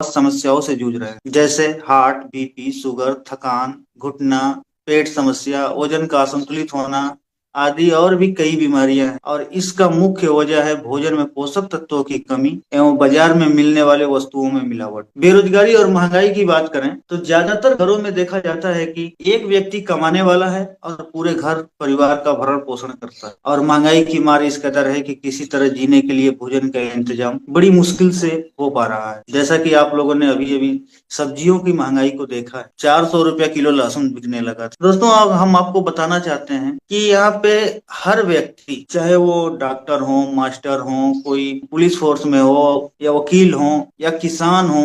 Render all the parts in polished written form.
बहुत समस्याओं से जूझ रहे हैं, जैसे हार्ट, बीपी, शुगर, थकान, घुटना, पेट समस्या, वजन का असंतुलित होना आदि और भी कई बीमारियां हैं। और इसका मुख्य वजह है भोजन में पोषक तत्वों की कमी एवं बाजार में मिलने वाले वस्तुओं में मिलावट। बेरोजगारी और महंगाई की बात करें तो ज्यादातर घरों में देखा जाता है कि एक व्यक्ति कमाने वाला है और पूरे घर परिवार का भरण पोषण करता है, और महंगाई की मार इस कदर है कि किसी तरह जीने के लिए भोजन का इंतजाम बड़ी मुश्किल से हो पा रहा है। जैसा कि आप लोगों ने अभी अभी सब्जियों की महंगाई को देखा है, 400 रुपया किलो लहसुन बिकने लगा था। दोस्तों, अब हम आपको बताना चाहते हैं कि यहाँ पे हर व्यक्ति, चाहे वो डॉक्टर हो, मास्टर हो, कोई पुलिस फोर्स में हो, या वकील हो, या किसान हो,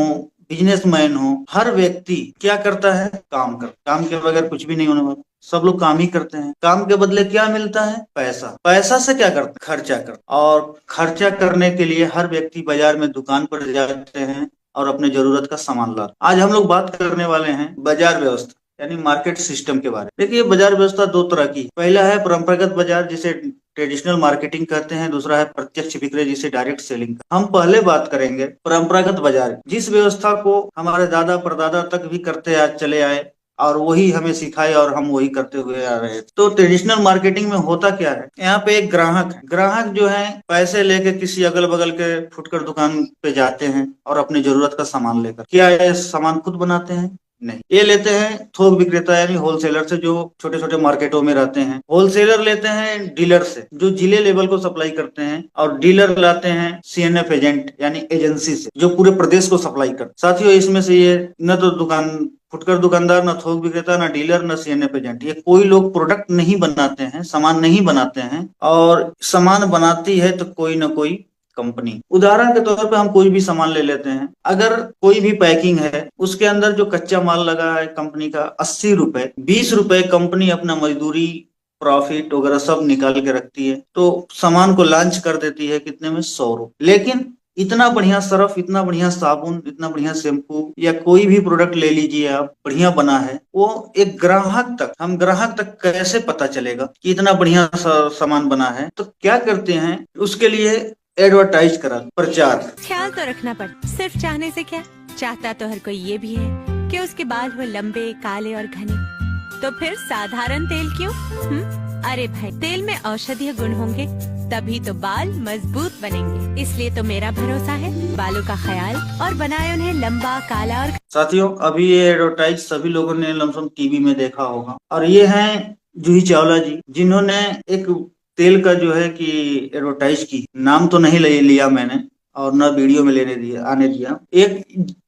बिजनेसमैन हो, हर व्यक्ति क्या करता है? काम के बगैर कुछ भी नहीं होने वाला। सब लोग काम ही करते हैं। काम के बदले क्या मिलता है? पैसा। पैसा से क्या करते? खर्चा करते। और खर्चा करने के लिए हर व्यक्ति बाजार में दुकान पर जाते हैं और अपने जरूरत का सामान लाते। आज हम लोग बात करने वाले हैं बाजार व्यवस्था यानी मार्केट सिस्टम के बारे में। देखिए, बाजार व्यवस्था दो तरह की। पहला है परंपरागत बाजार, जिसे ट्रेडिशनल मार्केटिंग कहते हैं। दूसरा है प्रत्यक्ष विक्रय, जिसे डायरेक्ट सेलिंग। हम पहले बात करेंगे परंपरागत बाजार, जिस व्यवस्था को हमारे दादा परदादा तक भी करते चले आए और वही हमें सिखाए और हम वही करते हुए आ रहे हैं। तो ट्रेडिशनल मार्केटिंग में होता क्या है? यहाँ पे एक ग्राहक है। ग्राहक जो है पैसे लेके किसी अगल बगल के फुटकर दुकान पे जाते हैं और अपनी जरूरत का सामान लेकर, क्या ये सामान खुद बनाते हैं? नहीं, ये लेते हैं थोक विक्रेता यानी होलसेलर से, जो छोटे छोटे मार्केटों में रहते हैं। होलसेलर लेते हैं डीलर से, जो जिले लेवल को सप्लाई करते हैं, और डीलर लाते हैं सीएनएफ एजेंट यानी एजेंसी से, जो पूरे प्रदेश को सप्लाई करते। साथियों, इसमें से ये न तो फुटकर दुकानदार, न थोक विक्रेता, न डीलर, न सीएनएफ एजेंट, ये कोई लोग प्रोडक्ट नहीं बनाते हैं, सामान नहीं बनाते हैं। और सामान बनाती है तो कोई ना कोई कंपनी। उदाहरण के तौर पे हम कोई भी सामान ले लेते हैं, अगर कोई भी पैकिंग है, उसके अंदर जो कच्चा माल लगा है कंपनी का 80 रुपए, 20 रुपए कंपनी अपना मजदूरी, प्रॉफिट वगैरह सब निकाल के रखती है, तो सामान को लॉन्च कर देती है कितने में? 100 रुपए। लेकिन इतना बढ़िया सर्फ, इतना बढ़िया साबुन, इतना बढ़िया शैम्पू, या कोई भी प्रोडक्ट ले लीजिए आप, बढ़िया बना है, वो एक ग्राहक तक कैसे पता चलेगा कि इतना बढ़िया सामान बना है? तो क्या करते हैं उसके लिए? एडवर्टाइज करा, प्रचार। ख्याल तो रखना पड़ता, सिर्फ चाहने से क्या, चाहता तो हर कोई ये भी है कि उसके बाल हो लंबे, काले और घने। तो फिर साधारण तेल क्यों? अरे भाई, तेल में औषधीय गुण होंगे, तभी तो बाल मजबूत बनेंगे। इसलिए तो मेरा भरोसा है बालों का ख्याल और बनाए उन्हें लंबा, काला और। साथियों, अभी ये एडवर्टाइज सभी लोगों ने लमसम टीवी में देखा होगा, और ये हैं जूही चावला जी, जिन्होंने एक तेल का जो है कि एडवर्टाइज की। नाम तो नहीं ले लिया मैंने और न वीडियो में आने दिया। एक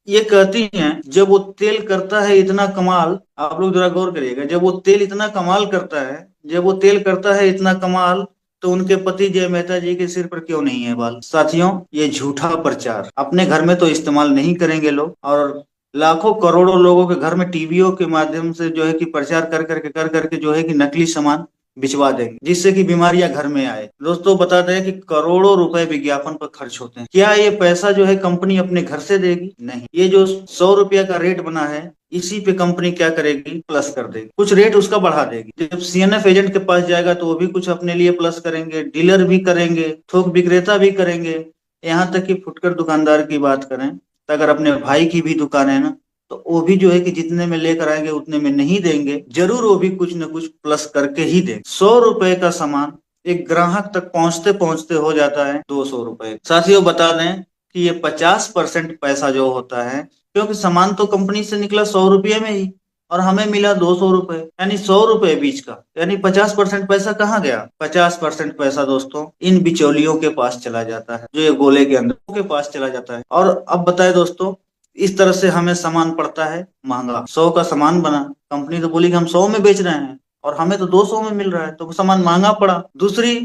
ये कहती हैं, जब वो तेल करता है इतना कमाल, आप लोग जरा गौर करिएगा, जब वो तेल इतना कमाल करता है, जब वो तेल करता है इतना कमाल, तो उनके पति जय मेहता जी के सिर पर क्यों नहीं है बाल? साथियों, ये झूठा प्रचार। अपने घर में तो इस्तेमाल नहीं करेंगे लोग, और लाखों करोड़ों लोगों के घर में टीवीओ के माध्यम से जो है कि प्रचार कर करके जो है कि नकली सामान बिचवा देंगे, जिससे कि बीमारियां घर में आए। दोस्तों, बताते हैं कि करोड़ों रुपए विज्ञापन पर खर्च होते हैं। क्या ये पैसा जो है कंपनी अपने घर से देगी? नहीं, ये जो 100 रुपया का रेट बना है, इसी पे कंपनी क्या करेगी? प्लस कर देगी, कुछ रेट उसका बढ़ा देगी। जब सीएनएफ एजेंट के पास जाएगा तो वो भी कुछ अपने लिए प्लस करेंगे, डीलर भी करेंगे, थोक विक्रेता भी करेंगे। यहाँ तक कि फुटकर दुकानदार की बात करें तो अगर अपने भाई की भी दुकान है ना, तो वो भी जो है कि जितने में लेकर आएंगे उतने में नहीं देंगे, जरूर वो भी कुछ न कुछ प्लस करके ही देंगे। 100 रुपए का सामान एक ग्राहक तक पहुंचते पहुंचते हो जाता है 200 रुपए। साथियों, बता दें कि ये 50% पैसा जो होता है, क्योंकि सामान तो कंपनी से निकला 100 रुपये में ही, और हमें मिला 200 रुपए, यानी 100 रुपए बीच का, यानी 50% पैसा कहाँ गया? 50% पैसा दोस्तों इन बिचौलियों के पास चला जाता है, जो ये गोले के अंदर के पास चला जाता है। और अब बताए दोस्तों, इस तरह से हमें सामान पड़ता है महंगा। 100 का सामान बना, कंपनी तो बोली कि हम 100 में बेच रहे हैं, और हमें तो 200 में मिल रहा है, तो सामान महंगा पड़ा। दूसरी,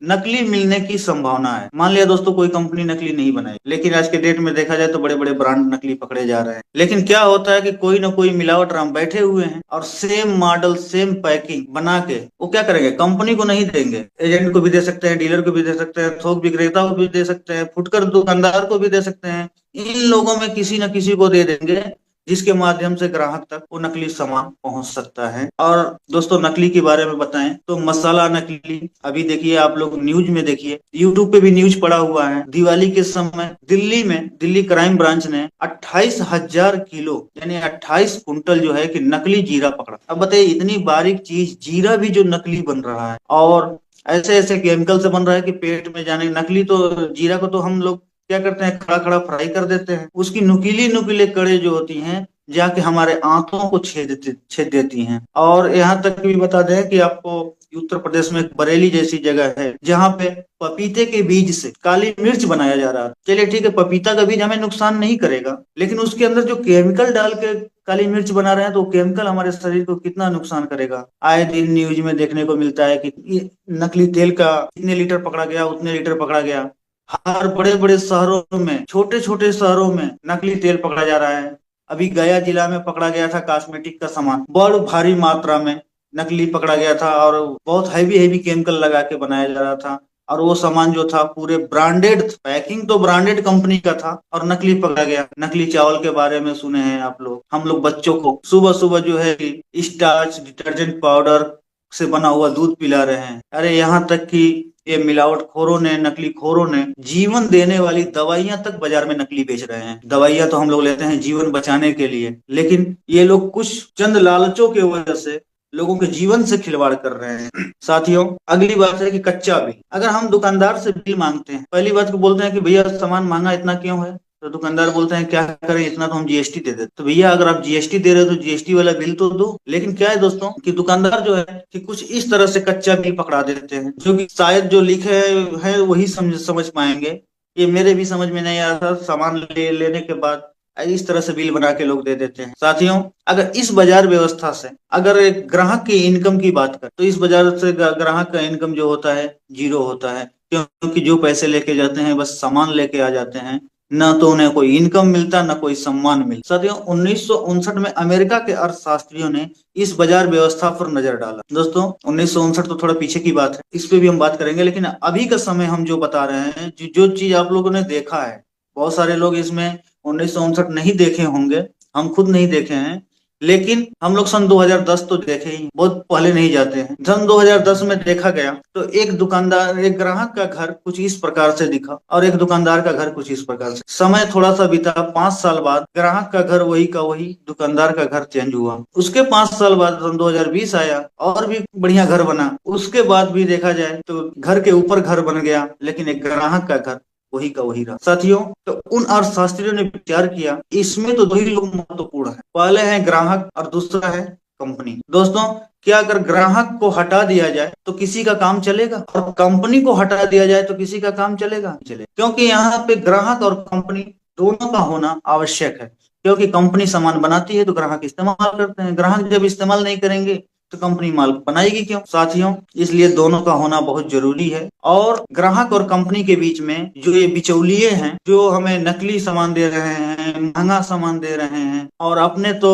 नकली मिलने की संभावना है। मान लिया दोस्तों कोई कंपनी नकली नहीं बनाई, लेकिन आज के डेट में देखा जाए तो बड़े बड़े ब्रांड नकली पकड़े जा रहे हैं। लेकिन क्या होता है कि कोई ना कोई मिलावट राम बैठे हुए हैं, और सेम मॉडल, सेम पैकिंग बना के वो क्या करेंगे? कंपनी को नहीं देंगे, एजेंट को भी दे सकते हैं, डीलर को भी दे सकते हैं, थोक विक्रेता को भी दे सकते हैं, फुटकर दुकानदार को भी दे सकते हैं। इन लोगों में किसी न किसी को दे देंगे, जिसके माध्यम से ग्राहक तक वो नकली सामान पहुंच सकता है। और दोस्तों नकली के बारे में बताएं तो मसाला नकली, अभी देखिए आप लोग न्यूज में देखिए, यूट्यूब पे भी न्यूज पड़ा हुआ है, दिवाली के समय दिल्ली में दिल्ली क्राइम ब्रांच ने 28,000 किलो यानी 28 कुंटल जो है कि नकली जीरा पकड़ा। अब बताइए इतनी बारीक चीज जीरा भी जो नकली बन रहा है, और ऐसे ऐसे केमिकल से बन रहा है कि पेट में जाने। नकली तो जीरा को तो हम लोग क्या करते हैं, खड़ा खड़ा फ्राई कर देते हैं, उसकी नुकीली नुकीले कड़े जो होती हैं जाके हमारे आंतों को छेद देती हैं। और यहाँ तक भी बता दें कि आपको उत्तर प्रदेश में एक बरेली जैसी जगह है जहाँ पे पपीते के बीज से काली मिर्च बनाया जा रहा है। चलिए ठीक है, पपीता का बीज हमें नुकसान नहीं करेगा, लेकिन उसके अंदर जो केमिकल डाल के काली मिर्च बना रहे हैं तो केमिकल हमारे शरीर को कितना नुकसान करेगा। आए दिन न्यूज में देखने को मिलता है कि नकली तेल का इतने लीटर पकड़ा गया, उतने लीटर पकड़ा गया। हर बड़े बड़े शहरों में, छोटे छोटे शहरों में नकली तेल पकड़ा जा रहा है। अभी गया जिला में पकड़ा गया था कॉस्मेटिक का सामान, बड़ भारी मात्रा में नकली पकड़ा गया था और बहुत हैवी हैवी केमिकल लगा के बनाया जा रहा था। और वो सामान जो था पूरे ब्रांडेड, पैकिंग तो ब्रांडेड कंपनी का था और नकली पकड़ा गया। नकली चावल के बारे में सुने हैं आप लोग, हम लोग बच्चों को सुबह सुबह जो है स्टार्च डिटर्जेंट पाउडर से बना हुआ दूध पिला रहे हैं। अरे यहाँ तक कि ये मिलावट खोरों ने, नकली खोरों ने जीवन देने वाली दवाइयां तक बाजार में नकली बेच रहे हैं। दवाइयां तो हम लोग लेते हैं जीवन बचाने के लिए, लेकिन ये लोग कुछ चंद लालचों की वजह से लोगों के जीवन से खिलवाड़ कर रहे हैं। साथियों अगली बात है कि कच्चा बिल। अगर हम दुकानदार से बिल मांगते हैं, पहली बात को बोलते हैं कि भैया सामान महंगा इतना क्यों है, तो दुकानदार बोलते हैं क्या करें, इतना तो हम जीएसटी दे देते। तो भैया अगर आप जीएसटी दे रहे हो तो जीएसटी वाला बिल तो दो। लेकिन क्या है दोस्तों कि दुकानदार जो है कि कुछ इस तरह से कच्चा बिल पकड़ा देते हैं जो कि शायद जो लिखे है वही समझ पाएंगे। ये मेरे भी समझ में नहीं आ रहा, सामान लेने के बाद इस तरह से बिल बना के लोग दे देते हैं। साथियों अगर इस बाजार व्यवस्था से अगर एक ग्राहक की इनकम की बात करें तो इस बाजार से ग्राहक का इनकम जो होता है जीरो होता है, क्योंकि जो पैसे लेके जाते हैं बस सामान लेके आ जाते हैं, न तो उन्हें कोई इनकम मिलता न कोई सम्मान मिलता। साथियों 1959 में अमेरिका के अर्थशास्त्रियों ने इस बाजार व्यवस्था पर नजर डाला। दोस्तों 1959 तो थोड़ा पीछे की बात है, इस पे भी हम बात करेंगे, लेकिन अभी का समय हम जो बता रहे हैं, जो चीज आप लोगों ने देखा है, बहुत सारे लोग इसमें 1959 नहीं देखे होंगे, हम खुद नहीं देखे हैं, लेकिन हम लोग सन 2010 तो देखे ही, बहुत पहले नहीं जाते हैं। सन 2010 में देखा गया तो एक दुकानदार, एक ग्राहक का घर कुछ इस प्रकार से दिखा और एक दुकानदार का घर कुछ इस प्रकार से। समय थोड़ा सा बीता, 5 साल बाद ग्राहक का घर वही का वही, दुकानदार का घर चेंज हुआ। उसके 5 साल बाद सन 2020 आया और भी बढ़िया घर बना। उसके बाद भी देखा जाए तो घर के ऊपर घर बन गया, लेकिन एक ग्राहक का घर वही का वही रहा। साथियों तो उन अर्थशास्त्रियों ने विचार किया इसमें तो दो ही लोग महत्वपूर्ण है, पहले है ग्राहक और दूसरा है कंपनी। दोस्तों क्या अगर ग्राहक को हटा दिया जाए तो किसी का काम चलेगा, और कंपनी को हटा दिया जाए तो किसी का काम चलेगा? क्योंकि यहाँ पे ग्राहक और कंपनी दोनों का होना आवश्यक है। क्योंकि कंपनी सामान बनाती है तो ग्राहक इस्तेमाल करते हैं, ग्राहक जब इस्तेमाल नहीं करेंगे तो कंपनी माल बनाएगी क्यों? साथियों इसलिए दोनों का होना बहुत जरूरी है। और ग्राहक और कंपनी के बीच में जो ये बिचौलिए हैं, जो हमें नकली सामान दे रहे हैं, महंगा सामान दे रहे हैं और अपने तो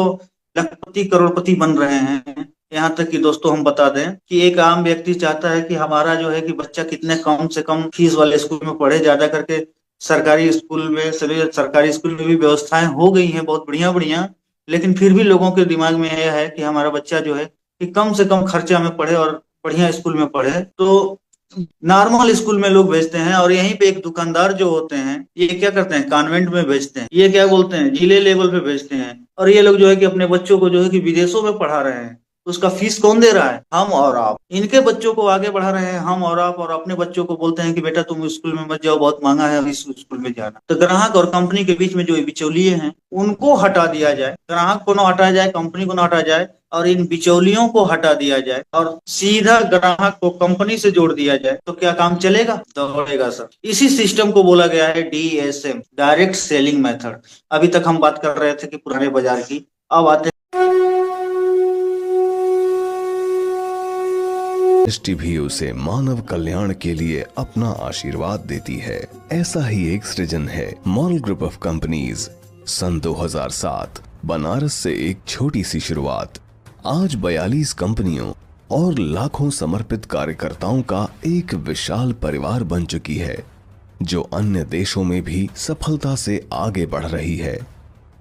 लखपति करोड़पति बन रहे हैं। यहाँ तक कि दोस्तों हम बता दें कि एक आम व्यक्ति चाहता है कि हमारा जो है कि बच्चा कितने कम से कम फीस वाले स्कूल में पढ़े, ज्यादा करके सरकारी स्कूल में, सभी सरकारी स्कूल में भी व्यवस्थाएं हो गई हैं बहुत बढ़िया बढ़िया, लेकिन फिर भी लोगों के दिमाग में यह है कि हमारा बच्चा जो है कि कम से कम खर्चा में पढ़े और बढ़िया स्कूल में पढ़े, तो नॉर्मल स्कूल में लोग भेजते हैं। और यहीं पे एक दुकानदार जो होते हैं ये क्या करते हैं, कॉन्वेंट में भेजते हैं, ये क्या बोलते हैं जिले लेवल पे भेजते हैं। और ये लोग जो है कि अपने बच्चों को जो है कि विदेशों में पढ़ा रहे हैं, उसका फीस कौन दे रहा है? हम और आप। इनके बच्चों को आगे बढ़ा रहे हैं हम और आप, और अपने बच्चों को बोलते हैं कि बेटा तुम स्कूल में मत जाओ, बहुत महंगा है इस स्कूल में जाना। तो ग्राहक और कंपनी के बीच में जो बिचौलिए हैं उनको हटा दिया जाए, ग्राहक को ना हटाया जाए, कंपनी को ना हटाया जाए, और इन बिचौलियों को हटा दिया जाए और सीधा ग्राहक को कंपनी से जोड़ दिया जाए, तो क्या काम चलेगा? दौड़ेगा सर। इसी सिस्टम को बोला गया है डीएसएम, डायरेक्ट सेलिंग मेथड। अभी तक हम बात कर रहे थे कि पुराने बाजार की, अब आते दृष्टि भी उसे मानव कल्याण के लिए अपना आशीर्वाद देती है। ऐसा ही एक सृजन है मॉल ग्रुप ऑफ कंपनीज। सन 2007 बनारस से एक छोटी सी शुरुआत आज 42 कंपनियों और लाखों समर्पित कार्यकर्ताओं का एक विशाल परिवार बन चुकी है, जो अन्य देशों में भी सफलता से आगे बढ़ रही है।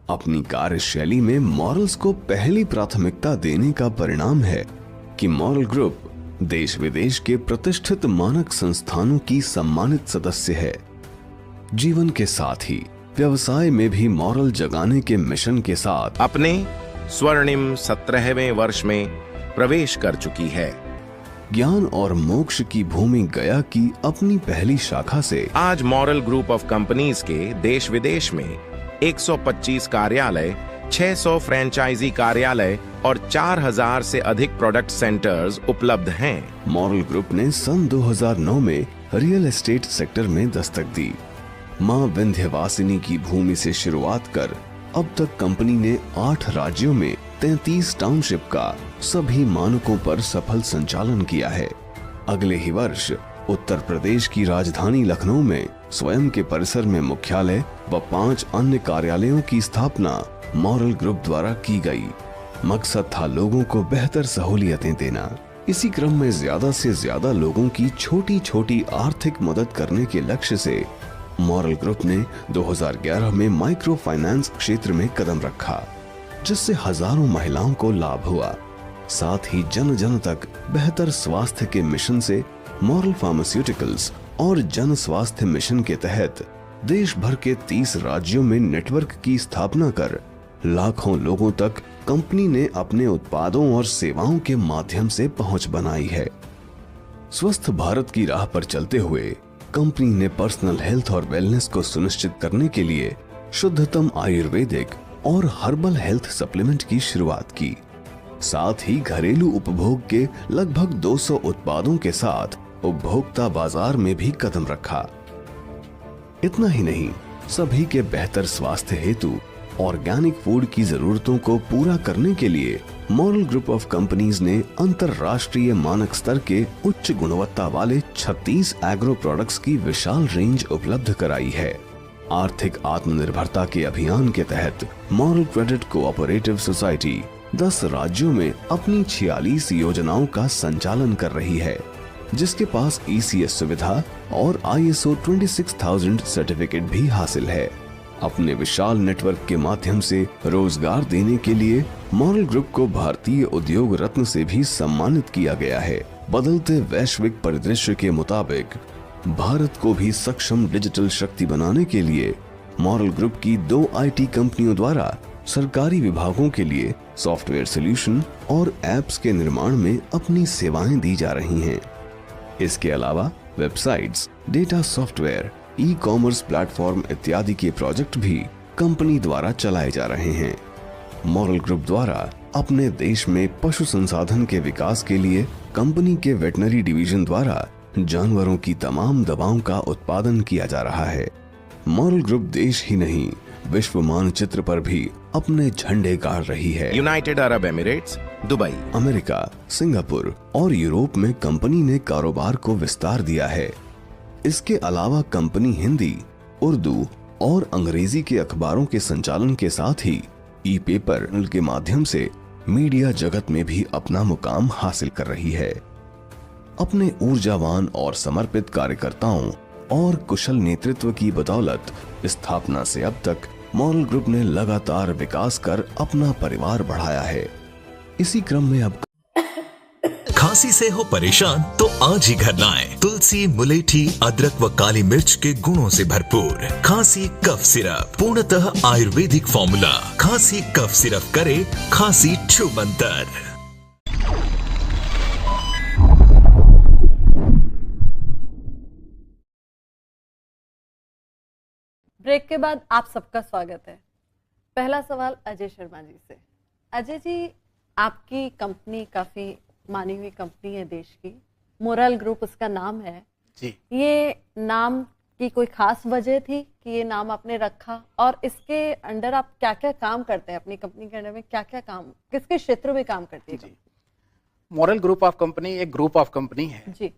अपनी कार्यशैली में मॉरल्स को पहली प्राथमिकता देने का परिणाम है कि मॉरल ग्रुप देश विदेश के प्रतिष्ठित मानक संस्थानों की सम्मानित सदस्य है। जीवन के साथ ही व्यवसाय में भी मॉरल जगाने के मिशन के साथ अपने स्वर्णिम 17वें वर्ष में प्रवेश कर चुकी है। ज्ञान और मोक्ष की भूमि गया की अपनी पहली शाखा से आज मॉरल ग्रुप ऑफ कंपनीज के देश विदेश में 125 कार्यालय, 600 फ्रेंचाइजी कार्यालय और 4000 से अधिक प्रोडक्ट सेंटर्स उपलब्ध हैं। मॉरल ग्रुप ने सन 2009 में रियल एस्टेट सेक्टर में दस्तक दी। मां विंध्यवासिनी की भूमि से शुरुआत कर अब तक कंपनी ने 8 राज्यों में 33 टाउनशिप का सभी मानकों पर सफल संचालन किया है। अगले ही वर्ष उत्तर प्रदेश की राजधानी लखनऊ में स्वयं के परिसर में मुख्यालय व 5 अन्य कार्यालयों की स्थापना मॉरल ग्रुप द्वारा की गई। मकसद था लोगों को बेहतर सहूलियतें देना। इसी क्रम में ज्यादा से ज्यादा लोगों की छोटी छोटी आर्थिक मदद करने के लक्ष्य से मॉरल ग्रुप ने 2011 में माइक्रो फाइनेंस क्षेत्र में कदम रखा, जिससे हजारों महिलाओं को लाभ हुआ। साथ ही जन जन तक बेहतर स्वास्थ्य के मिशन से मॉरल फार्मास्यूटिकल्स और जन स्वास्थ्य मिशन के तहत देश भर के 30 राज्यों में नेटवर्क की स्थापना कर लाखों लोगों तक कंपनी ने अपने उत्पादों और सेवाओं के माध्यम से पहुंच बनाई है। स्वस्थ भारत की राह पर चलते हुए कंपनी ने पर्सनल हेल्थ और वेलनेस को सुनिश्चित करने के लिए शुद्धतम आयुर्वेदिक और हर्बल हेल्थ सप्लीमेंट की शुरुआत की। साथ ही घरेलू उपभोग के लगभग 200 उत्पादों के साथ उपभोक्ता बाजार में भी कदम रखा। इतना ही नहीं, सभी के बेहतर स्वास्थ्य हेतु ऑर्गेनिक फूड की जरूरतों को पूरा करने के लिए मॉरल ग्रुप ऑफ कंपनीज ने अंतरराष्ट्रीय मानक स्तर के उच्च गुणवत्ता वाले 36 एग्रो प्रोडक्ट्स की विशाल रेंज उपलब्ध कराई है। आर्थिक आत्मनिर्भरता के अभियान के तहत मॉरल क्रेडिट कोऑपरेटिव सोसाइटी 10 राज्यों में अपनी 46 योजनाओं का संचालन कर रही है, जिसके पास ECS सुविधा और ISO 26000 सर्टिफिकेट भी हासिल है। अपने विशाल नेटवर्क के माध्यम से रोजगार देने के लिए मॉरल ग्रुप को भारतीय उद्योग रत्न से भी सम्मानित किया गया है। बदलते वैश्विक परिदृश्य के मुताबिक भारत को भी सक्षम डिजिटल शक्ति बनाने के लिए मॉरल ग्रुप की 2 IT कंपनियों द्वारा सरकारी विभागों के लिए सॉफ्टवेयर सॉल्यूशन और एप्स के निर्माण में अपनी सेवाएं दी जा रही हैं। इसके अलावा websites, data software, e-commerce platform इत्यादि के प्रोजेक्ट भी कंपनी द्वारा चलाए जा रहे हैं। मॉरल ग्रुप द्वारा अपने देश में पशु संसाधन के विकास के लिए कंपनी के वेटनरी डिवीजन द्वारा जानवरों की तमाम दवाओं का उत्पादन किया जा रहा है। मॉरल ग्रुप देश ही नहीं, विश्व मानचित्र पर भी अपने झंडे गाड़ रही है। United Arab Emirates, Dubai, America, Singapore और यूरोप में कंपनी ने कारोबार को विस्तार दिया है। इसके अलावा कंपनी हिंदी, उर्दू और अंग्रेजी के अखबारों के संचालन के साथ ही ई-पेपर के माध्यम से मीडिया जगत में भी अपना मुकाम हासिल कर रही है। अपने ऊर्जावान और समर्पित कार्यकर्ताओं और कुशल नेतृत्व की बदौलत स्थापना से अब तक मॉरल ग्रुप ने लगातार विकास कर अपना परिवार बढ़ाया है। इसी क्रम में अब खांसी से हो परेशान तो आज ही घर लाएं तुलसी, मुलेठी, अदरक व काली मिर्च के गुणों से भरपूर खांसी कफ सिरप, पूर्णतः आयुर्वेदिक फॉर्मूला। खांसी कफ सिरप करे खांसी छुमंतर। ब्रेक के बाद आप सबका स्वागत है। पहला सवाल अजय शर्मा जी से। अजय जी, आपकी कंपनी काफी मानी हुई कंपनी है देश की, मॉरल ग्रुप उसका नाम है जी। ये नाम की कोई खास वजह थी कि ये नाम आपने रखा, और इसके अंडर आप क्या क्या काम करते हैं? अपनी कंपनी के अंडर में क्या क्या काम, किसके क्षेत्र में काम करती है? जी, मॉरल ग्रुप ऑफ कंपनी एक ग्रुप ऑफ कंपनी है जी,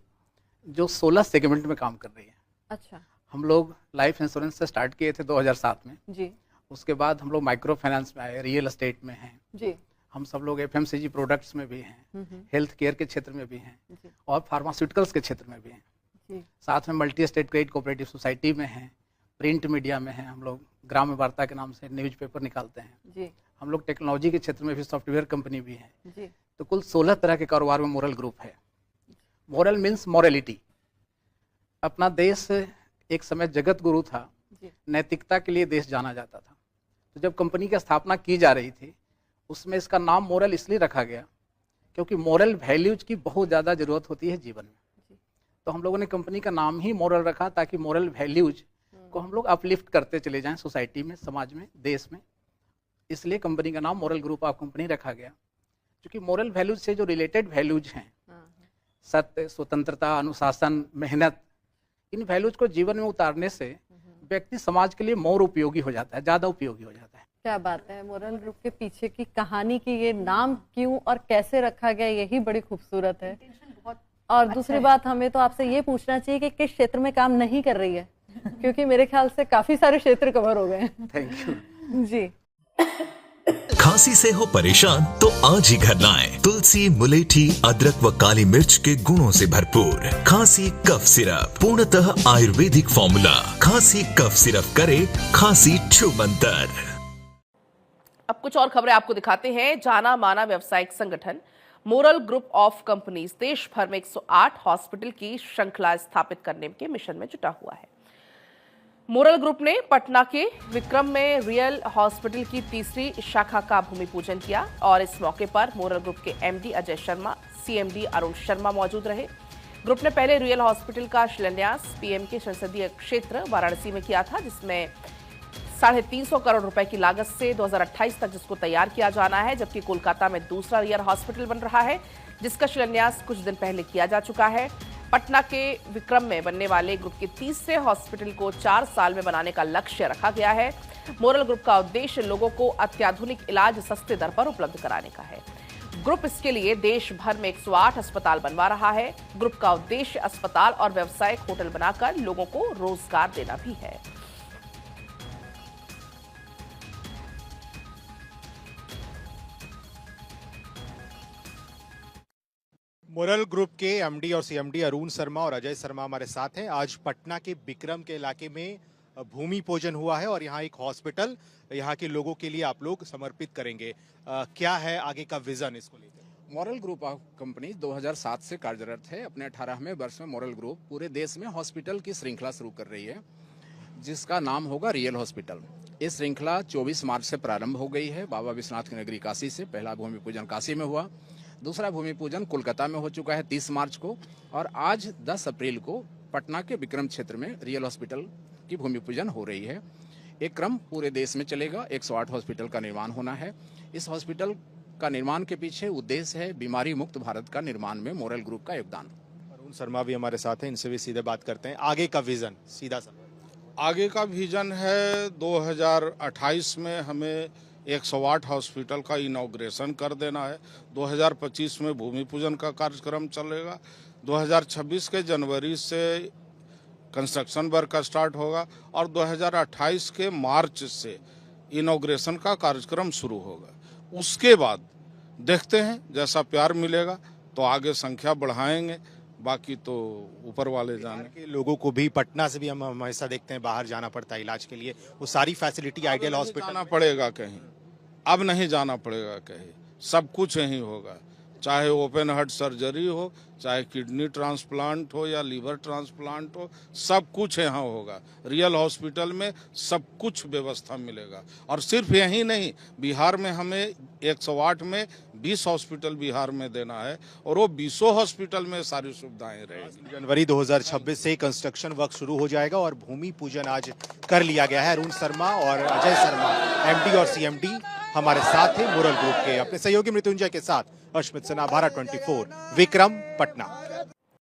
जो 16 सेगमेंट में काम कर रही है। अच्छा हम लोग लाइफ इंश्योरेंस से स्टार्ट किए थे 2007 में जी, उसके बाद हम लोग माइक्रो फाइनेंस में आए, रियल एस्टेट में हैं जी, हम सब लोग, FMCG प्रोडक्ट्स में भी हैं, हेल्थ केयर के क्षेत्र में भी हैं जी, और फार्मास्यूटिकल्स के क्षेत्र में भी हैं। जी, साथ में multi state credit cooperative society में हैं, प्रिंट मीडिया में हैं, हम लोग ग्राम्य वार्ता के नाम से न्यूज़पेपर निकालते हैं। जी हम लोग टेक्नोलॉजी के क्षेत्र में भी सॉफ्टवेयर कंपनी भी है। जी तो कुल 16 तरह के कारोबार में मोरल ग्रुप है। Moral means morality. अपना देश एक समय जगत गुरु था, जी नैतिकता के लिए देश जाना जाता था। तो जब कंपनी की स्थापना की जा रही थी उसमें इसका नाम मोरल इसलिए रखा गया क्योंकि मोरल वैल्यूज की बहुत ज़्यादा ज़रूरत होती है जीवन में। तो हम लोगों ने कंपनी का नाम ही मोरल रखा ताकि मोरल वैल्यूज को हम लोग अपलिफ्ट करते चले जाएं सोसाइटी में, समाज में, देश में। इसलिए कंपनी का नाम मोरल ग्रुप ऑफ कंपनी रखा गया। क्योंकि मोरल वैल्यूज से जो रिलेटेड वैल्यूज हैं, सत्य, स्वतंत्रता, अनुशासन, मेहनत, इन वैल्यूज को जीवन में उतारने से व्यक्ति समाज के लिए मोर उपयोगी हो जाता है, ज़्यादा उपयोगी हो जाता है। क्या बात है। मोरल ग्रुप के पीछे की कहानी की ये नाम क्यों और कैसे रखा गया यही बड़ी खूबसूरत है। और दूसरी बात हमें तो आपसे ये पूछना चाहिए कि किस क्षेत्र में काम नहीं कर रही है, क्योंकि मेरे ख्याल से काफी सारे क्षेत्र कवर हो गए हैं। थैंक यू जी। खांसी से हो परेशान तो आज ही घर लाएं तुलसी, मुलेठी, अदरक व काली मिर्च के गुणों से भरपूर खांसी कफ सिरप, पूर्णतः आयुर्वेदिक फॉर्मूला। खांसी कफ सिरप करे खांसी छुमंतर। अब कुछ और खबरें आपको दिखाते हैं। जाना माना व्यावसायिक संगठन मोरल ग्रुप ऑफ कंपनीज देश भर में 108 हॉस्पिटल की श्रृंखला स्थापित करने के मिशन में जुटा हुआ है। मोरल ग्रुप ने पटना के विक्रम में रियल हॉस्पिटल की तीसरी शाखा का भूमि पूजन किया और इस मौके पर मोरल ग्रुप के एमडी अजय शर्मा, सीएमडी अरुण शर्मा मौजूद रहे। ग्रुप ने पहले रियल हॉस्पिटल का शिलान्यास पीएम के संसदीय क्षेत्र वाराणसी में किया था, जिसमें 350 करोड़ रुपए की लागत से 2028 तक जिसको तैयार किया जाना है। जबकि कोलकाता में दूसरा रियल हॉस्पिटल बन रहा है जिसका शिलान्यास कुछ दिन पहले किया जा चुका है। पटना के विक्रम में बनने वाले ग्रुप के तीसरे हॉस्पिटल को 4 साल में बनाने का लक्ष्य रखा गया है। मोरल ग्रुप का उद्देश्य लोगों को अत्याधुनिक इलाज सस्ते दर पर उपलब्ध कराने का है। ग्रुप इसके लिए देश भर में 108 अस्पताल बनवा रहा है। ग्रुप का उद्देश्य अस्पताल और व्यावसायिक होटल बनाकर लोगों को रोजगार देना भी है। मोरल ग्रुप के एमडी और सीएमडी अरुण शर्मा और अजय शर्मा हमारे साथ हैं। आज पटना के विक्रम के इलाके में भूमि पूजन हुआ है और यहाँ एक हॉस्पिटल यहाँ के लोगों के लिए आप लोग समर्पित करेंगे। क्या है आगे का विजन इसको लेकर? मोरल ग्रुप ऑफ कंपनी 2007 से कार्यरत है। अपने 18वें वर्ष में मोरल ग्रुप पूरे देश में हॉस्पिटल की श्रृंखला शुरू कर रही है जिसका नाम होगा रियल हॉस्पिटल। इस श्रृंखला 24 मार्च से प्रारंभ हो गई है। बाबा विश्वनाथ की नगरी काशी से पहला भूमि पूजन काशी में हुआ, दूसरा भूमि पूजन कोलकाता में हो चुका है 30 मार्च को, और आज 10 अप्रैल को पटना के विक्रम क्षेत्र में रियल हॉस्पिटल की भूमि पूजन हो रही है। एक क्रम पूरे देश में चलेगा। 108 हॉस्पिटल का निर्माण होना है। इस हॉस्पिटल का निर्माण के पीछे उद्देश्य है बीमारी मुक्त भारत का निर्माण में मोरल ग्रुप का योगदान। अरुण शर्मा भी हमारे साथ हैं, इनसे भी सीधे बात करते हैं। आगे का विजन सीधा सा। आगे का विजन है 2028 में हमें 108 हॉस्पिटल का इनॉग्रेशन कर देना है। 2025 में भूमि पूजन का कार्यक्रम चलेगा। 2026 के जनवरी से कंस्ट्रक्शन वर्क का स्टार्ट होगा और 2028 के मार्च से इनॉग्रेशन का कार्यक्रम शुरू होगा। उसके बाद देखते हैं, जैसा प्यार मिलेगा तो आगे संख्या बढ़ाएंगे, बाकी तो ऊपर वाले जाने। के लोगों को भी पटना से भी हम हमेशा देखते हैं बाहर जाना पड़ता है इलाज के लिए, वो सारी फैसिलिटी आइडियल हॉस्पिटल जाना पड़ेगा कहीं, अब नहीं जाना पड़ेगा कहीं, सब कुछ यहीं होगा। चाहे ओपन हार्ट सर्जरी हो, चाहे किडनी ट्रांसप्लांट हो या लीवर ट्रांसप्लांट हो, सब कुछ यहाँ होगा। रियल हॉस्पिटल में सब कुछ व्यवस्था मिलेगा। और सिर्फ यही नहीं, बिहार में हमें 108 में 20 हॉस्पिटल बिहार में देना है और वो 20 हॉस्पिटल में सारी सुविधाएं रहेगी। जनवरी 2026 से कंस्ट्रक्शन वर्क शुरू हो जाएगा और भूमि पूजन आज कर लिया गया है। अरुण शर्मा और अजय शर्मा एमडी और सीएमडी हमारे साथ थे मोरल ग्रुप के। अपने सहयोगी मृत्युंजय के साथ अश्मित सिन्हा, भारत 24, विक्रम, पटना।